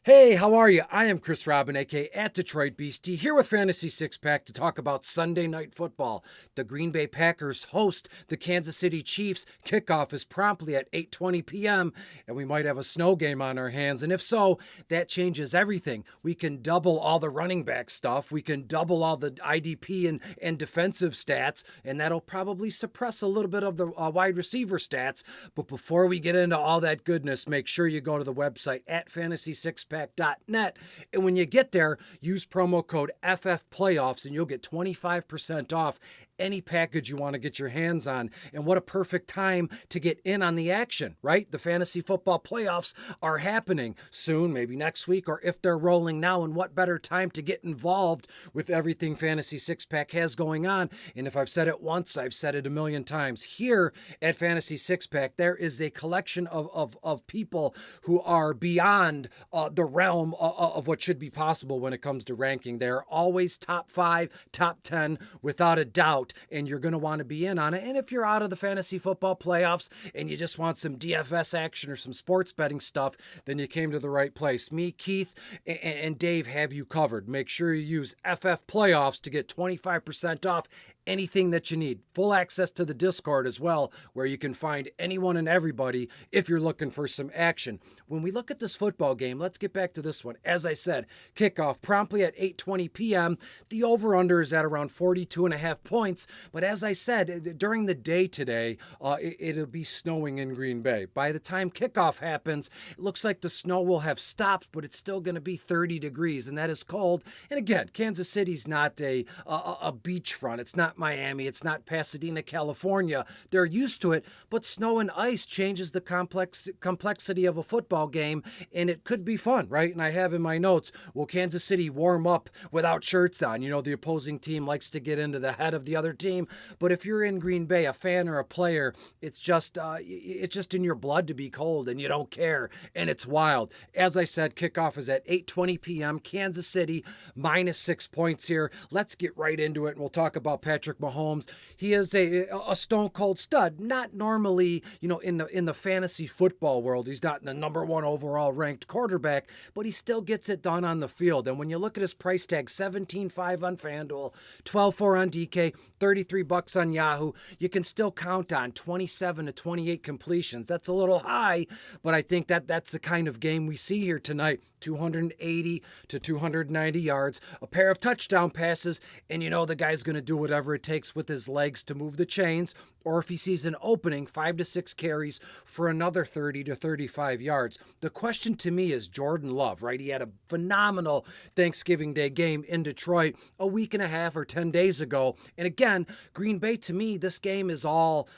Hey, how are you? I am Chris Robin, aka at Detroit Beastie, here with Fantasy Six Pack to talk about Sunday Night Football. The Green Bay Packers host the Kansas City Chiefs. Kickoff is promptly at 8:20 p.m., and we might have a snow game on our hands. And if so, that changes everything. We can double all the running back stuff. We can double all the IDP and defensive stats, and that'll probably suppress a little bit of the wide receiver stats. But before we get into all that goodness, make sure you go to the website at fantasy6pack.net. And when you get there, use promo code FFPlayoffs and you'll get 25% off any package you want to get your hands on. And what a perfect time to get in on the action, right? The fantasy football playoffs are happening soon, maybe next week, or if they're rolling now. And what better time to get involved with everything Fantasy Six Pack has going on? And if I've said it once, I've said it a million times. Here at Fantasy Six Pack, there is a collection of people who are beyond the realm of what should be possible when it comes to ranking. They're always top 5, top 10, without a doubt. And you're going to want to be in on it. And if you're out of the fantasy football playoffs and you just want some DFS action or some sports betting stuff, then you came to the right place. Me, Keith, and Dave have you covered. Make sure you use FF Playoffs to get 25% off anything that you need. Full access to the Discord as well, where you can find anyone and everybody if you're looking for some action. When we look at this football game, let's get back to this one. As I said, kickoff promptly at 8:20 p.m. The over-under is at around 42.5 points. But as I said, during the day today, it'll be snowing in Green Bay. By the time kickoff happens, it looks like the snow will have stopped, but it's still going to be 30 degrees, and that is cold. And again, Kansas City's not a beachfront. It's not Miami. It's not Pasadena, California. They're used to it, but snow and ice changes the complexity of a football game, and it could be fun, right? And I have in my notes, will Kansas City warm up without shirts on? You know, the opposing team likes to get into the head of the other team, but if you're in Green Bay, a fan or a player, it's just in your blood to be cold, and you don't care, and it's wild. As I said, kickoff is at 8:20 p.m. Kansas City -6 points here. Let's get right into it, and we'll talk about Patrick Mahomes. He is a stone cold stud. Not normally, in the fantasy football world, he's not the number one overall ranked quarterback, but he still gets it done on the field. And when you look at his price tag, 17.5 on FanDuel, 12.4 on DK, $33 on Yahoo, you can still count on 27 to 28 completions. That's a little high, but I think that's the kind of game we see here tonight. 280 to 290 yards, a pair of touchdown passes, and the guy's going to do whatever it takes with his legs to move the chains, or if he sees an opening, 5 to 6 carries for another 30 to 35 yards. The question to me is Jordan Love, right? He had a phenomenal Thanksgiving Day game in Detroit a week and a half or 10 days ago. And again, Green Bay, to me, this game is all...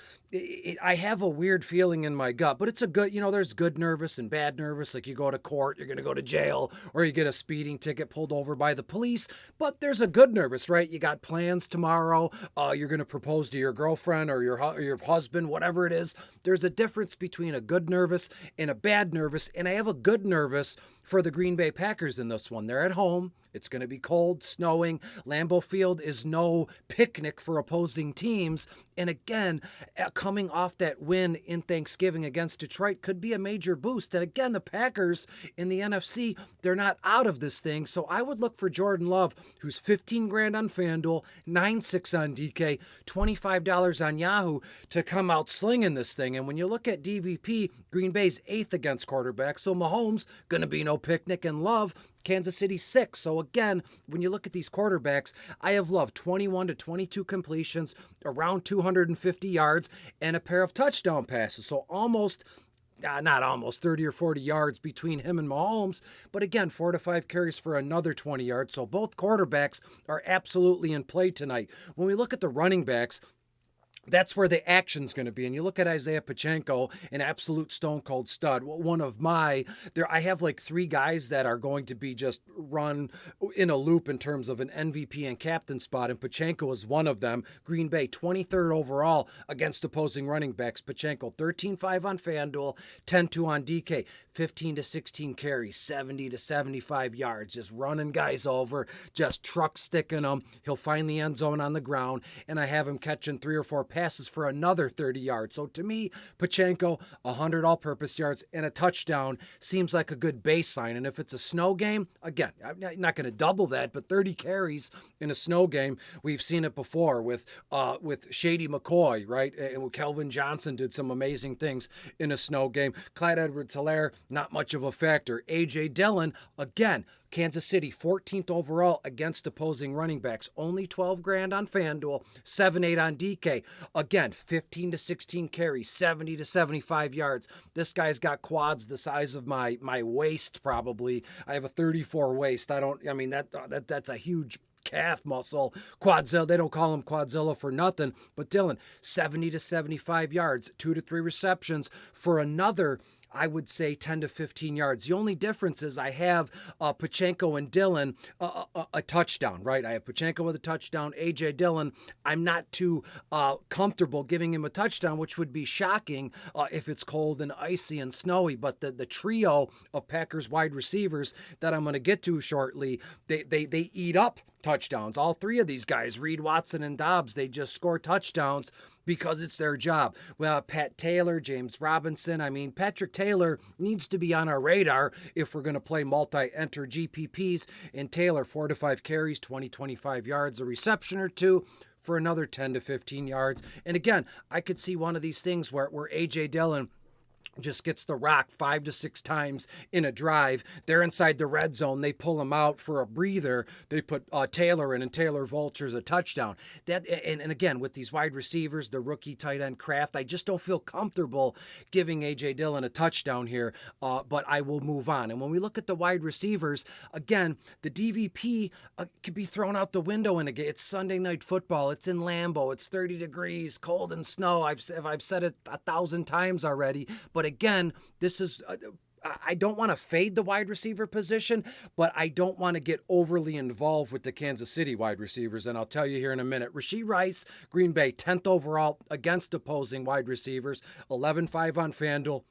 I have a weird feeling in my gut, but it's a good, there's good nervous and bad nervous. Like you go to court, you're going to go to jail, or you get a speeding ticket pulled over by the police. But there's a good nervous, right? You got plans tomorrow. You're going to propose to your girlfriend or your husband, whatever it is. There's a difference between a good nervous and a bad nervous. And I have a good nervous for the Green Bay Packers in this one. They're at home. It's going to be cold, snowing. Lambeau Field is no picnic for opposing teams. And again, coming off that win in Thanksgiving against Detroit could be a major boost. And again, the Packers in the NFC, they're not out of this thing. So I would look for Jordan Love, who's 15 grand on FanDuel, 9.6 on DK, $25 on Yahoo, to come out slinging this thing. And when you look at DVP, Green Bay's 8th against quarterbacks. So Mahomes, going to be no picnic, and Love, Kansas City 6. So again, when you look at these quarterbacks, I have Love 21 to 22 completions, around 250 yards, and a pair of touchdown passes. So not almost 30 or 40 yards between him and Mahomes, but again, 4 to 5 carries for another 20 yards. So both quarterbacks are absolutely in play tonight. When we look at the running backs, that's where the action's going to be. And you look at Isaiah Pacheco, an absolute stone cold stud. I have like 3 guys that are going to be just run in a loop in terms of an MVP and captain spot, and Pachenko is one of them. Green Bay, 23rd overall against opposing running backs. Pachenko, 13-5 on FanDuel, 10-2 on DK, 15 to 16 carries, 70 to 75 yards, just running guys over, just truck sticking them. He'll find the end zone on the ground, and I have him catching 3 or 4 passes for another 30 yards. So to me, Pachenko, 100 all-purpose yards and a touchdown seems like a good baseline. And if it's a snow game, again, I'm not going to double that, but 30 carries in a snow game, we've seen it before with Shady McCoy, right? And Kelvin Johnson did some amazing things in a snow game. Clyde Edwards-Helaire, not much of a factor. A.J. Dillon, again, Kansas City, 14th overall against opposing running backs. Only 12 grand on FanDuel, 7-8 on DK. Again, 15 to 16 carries, 70 to 75 yards. This guy's got quads the size of my waist, probably. I have a 34 waist. That's a huge calf muscle. Quadzilla, they don't call him Quadzilla for nothing. But Dillon, 70 to 75 yards, 2 to 3 receptions for another, I would say, 10 to 15 yards. The only difference is I have Pachenko and Dillon a touchdown, right? I have Pachenko with a touchdown. A.J. Dillon, I'm not too comfortable giving him a touchdown, which would be shocking if it's cold and icy and snowy. But the trio of Packers wide receivers that I'm going to get to shortly, they eat up touchdowns. All three of these guys, Reed, Watson, and Dobbs, they just score touchdowns because it's their job. Well, Pat Taylor, James Robinson. Patrick Taylor needs to be on our radar if we're going to play multi-enter GPPs. And Taylor, 4 to 5 carries, 20-25 yards, a reception or two for another 10 to 15 yards. And again, I could see one of these things where A.J. Dillon just gets the rock 5 to 6 times in a drive. They're inside the red zone. They pull him out for a breather. They put Taylor in, and Taylor vultures a touchdown. And again, with these wide receivers, the rookie tight end Kraft, I just don't feel comfortable giving A.J. Dillon a touchdown here, but I will move on. And when we look at the wide receivers, again, the DVP could be thrown out the window in a game. It's Sunday Night Football. It's in Lambeau. It's 30 degrees, cold and snow. I've said it 1,000 times already. But again, this is, I don't want to fade the wide receiver position, but I don't want to get overly involved with the Kansas City wide receivers. And I'll tell you here in a minute. Rashee Rice, Green Bay, 10th overall against opposing wide receivers, 11-5 on FanDuel,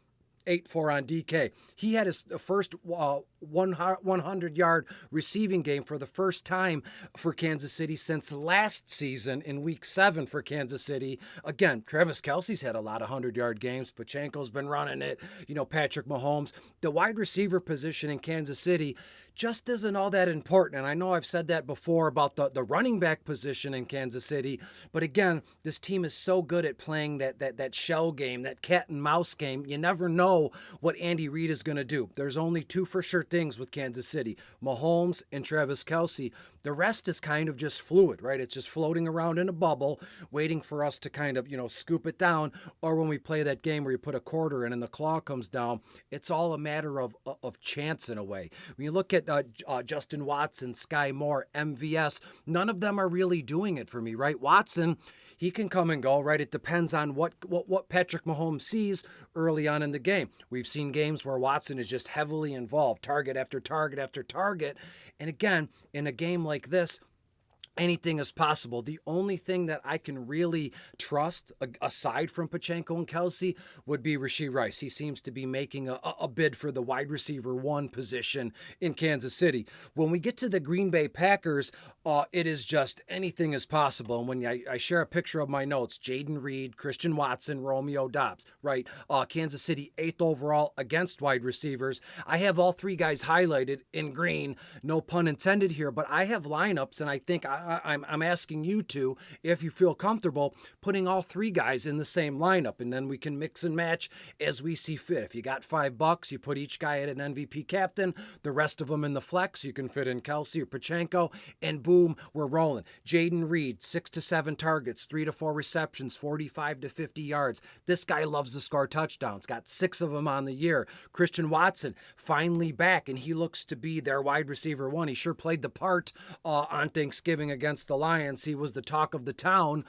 8-4 on DK. He had his first 100-yard receiving game for the first time for Kansas City since last season in Week 7 for Kansas City. Again, Travis Kelce's had a lot of 100-yard games. Pachenko's been running it. Patrick Mahomes. The wide receiver position in Kansas City just isn't all that important. And I know I've said that before about the running back position in Kansas City. But again, this team is so good at playing that shell game, that cat and mouse game. You never know what Andy Reid is going to do. There's only 2 for sure things with Kansas City, Mahomes and Travis Kelce. The rest is kind of just fluid, right? It's just floating around in a bubble, waiting for us to kind of, scoop it down. Or when we play that game where you put a quarter in and the claw comes down, it's all a matter of chance in a way. When you look at Justin Watson, Sky Moore, MVS, none of them are really doing it for me, right? Watson, he can come and go, right? It depends on what Patrick Mahomes sees early on in the game. We've seen games where Watson is just heavily involved, target after target after target. And again, in a game like this, anything is possible. The only thing that I can really trust, aside from Pachenko and Kelce, would be Rashee Rice. He seems to be making a bid for the wide receiver 1 position in Kansas City. When we get to the Green Bay Packers, it is just anything is possible. And when I share a picture of my notes, Jaden Reed, Christian Watson, Romeo Dobbs, right? Kansas City 8th overall against wide receivers. I have all 3 guys highlighted in green, no pun intended here, but I have lineups, and I think I'm asking you to, if you feel comfortable, putting all 3 guys in the same lineup, and then we can mix and match as we see fit. If you got $5, you put each guy at an MVP captain, the rest of them in the flex. You can fit in Kelce or Pachenko, and boom, we're rolling. Jaden Reed, 6 to 7 targets, 3 to 4 receptions, 45 to 50 yards. This guy loves to score touchdowns. Got 6 of them on the year. Christian Watson, finally back, and he looks to be their wide receiver 1. He sure played the part on Thanksgiving against the Lions. He was the talk of the town,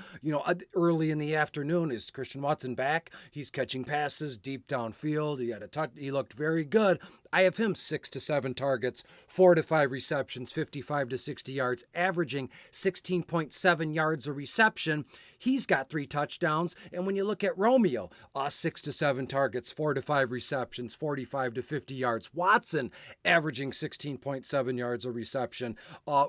early in the afternoon. Is Christian Watson back? He's catching passes deep downfield. He had a touch. He looked very good. I have him 6 to 7 targets, 4 to 5 receptions, 55 to 60 yards, averaging 16.7 yards a reception. He's got 3 touchdowns. And when you look at Romeo, 6 to 7 targets, 4 to 5 receptions, 45 to 50 yards. Watson averaging 16.7 yards a reception.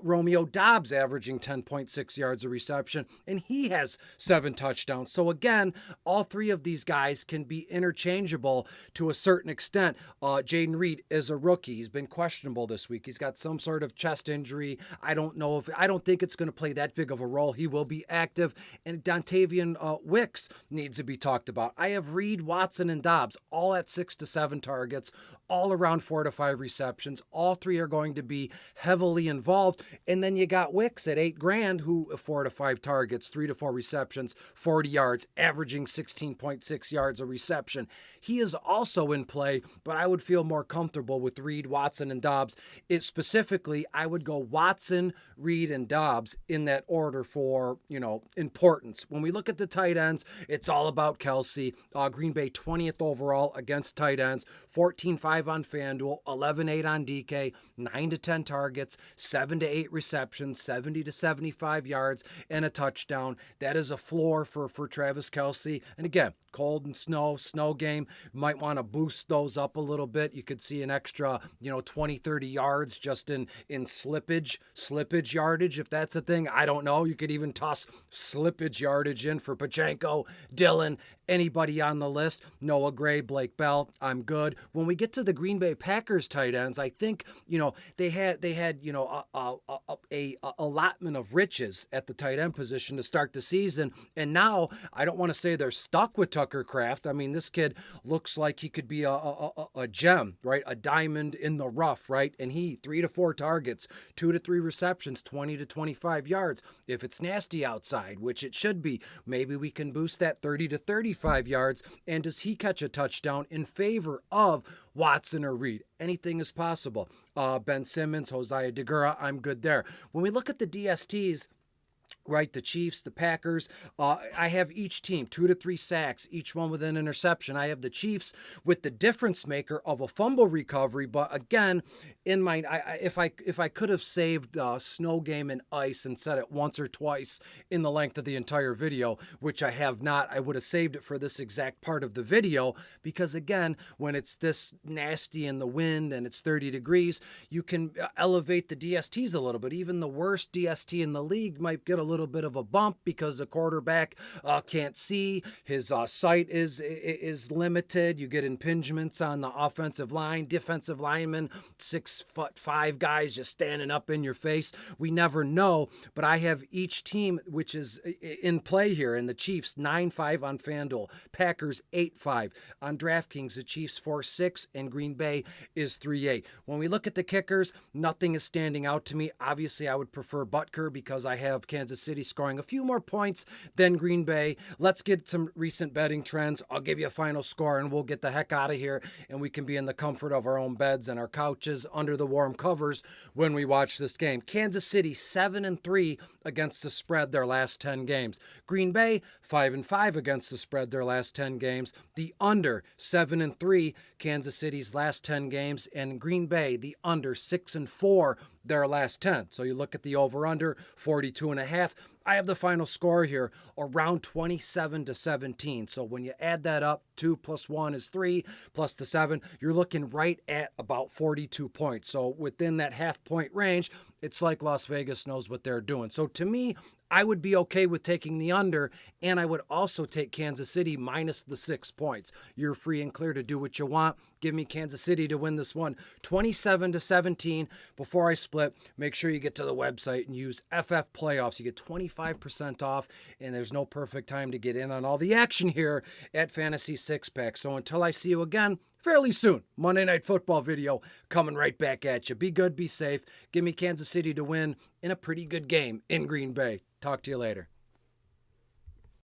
Romeo Dobbs averaging 10.6 yards a reception, and he has 7 touchdowns. So again, all 3 of these guys can be interchangeable to a certain extent. Jaden Reed is a rookie. He's been questionable this week. He's got some sort of chest injury. I don't think it's going to play that big of a role. He will be active. And Dontavian Wicks needs to be talked about. I have Reed, Watson, and Dobbs all at 6 to 7 targets, all around 4 to 5 receptions. All 3 are going to be heavily involved. And then you got Wicks at $8,000, who 4 to 5 targets, 3 to 4 receptions, 40 yards, averaging 16.6 yards a reception. He is also in play, but I would feel more comfortable with Reed, Watson, and Dobbs. Specifically, I would go Watson, Reed, and Dobbs in that order for, importance. When we look at the tight ends, it's all about Kelsey. Green Bay 20th overall against tight ends, 14-5 on FanDuel, 11-8 on DK, 9 to 10 targets, 7 to 8 receptions, 70 to 75 yards, and a touchdown. That is a floor for Travis Kelsey. And again, cold and snow game, might want to boost those up a little bit. You could see an extra, 20, 30 yards just in slippage yardage, if that's a thing. I don't know. You could even toss slippage yardage in for Pachenko, Dillon, anybody on the list. Noah Gray, Blake Bell, I'm good. When we get to the Green Bay Packers tight ends, I think, they had a allotment of riches at the tight end position to start the season. And now I don't want to say they're stuck with Tucker Kraft. I mean, this kid looks like he could be a gem, right? A diamond in the rough, right? And he 3 to 4 targets, 2 to 3 receptions, 20 to 25 yards. If it's nasty outside, which it should be, maybe we can boost that 30 to 35 yards. And does he catch a touchdown in favor of Watson or Reed? Anything is possible. Ben Simmons, Josiah Deguara, I'm good there. When we look at the DSTs, right, the Chiefs, the Packers, I have each team 2 to 3 sacks, each one with an interception. I have the Chiefs with the difference maker of a fumble recovery, but again, in my if I could have saved snow game and ice and said it once or twice in the length of the entire video, which I have not, I would have saved it for this exact part of the video, because again, when it's this nasty in the wind and it's 30 degrees, you can elevate the DSTs a little bit. Even the worst DST in the league might get a little bit of a bump because the quarterback can't see. His sight is limited. You get impingements on the offensive line, defensive linemen, 6'5" guys just standing up in your face. We never know, but I have each team which is in play here. And the Chiefs 9-5 on FanDuel, Packers 8-5 on DraftKings. The Chiefs 4-6 and Green Bay is 3-8. When we look at the kickers, nothing is standing out to me. Obviously, I would prefer Butker because I have Kansas City scoring a few more points than Green Bay. Let's get some recent betting trends. I'll give you a final score and we'll get the heck out of here, and we can be in the comfort of our own beds and our couches under the warm covers when we watch this game. Kansas City 7-3 against the spread their last 10 games. Green Bay 5-5 against the spread their last 10 games. The under 7-3 Kansas City's last 10 games, and Green Bay the under 6-4 their last 10. So you look at the over-under, 42.5. I have the final score here around 27-17. So when you add that up, 2 + 1 is 3, plus the 7, you're looking right at about 42 points. So within that half-point range, it's like Las Vegas knows what they're doing. So to me, I would be okay with taking the under, and I would also take Kansas City minus the 6 points. You're free and clear to do what you want. Give me Kansas City to win this one 27-17. Before I split, make sure you get to the website and use FF Playoffs. You get 25% off, and there's no perfect time to get in on all the action here at Fantasy Six Pack. So until I see you again, fairly soon, Monday Night Football video coming right back at you. Be good, be safe. Give me Kansas City to win in a pretty good game in Green Bay. Talk to you later.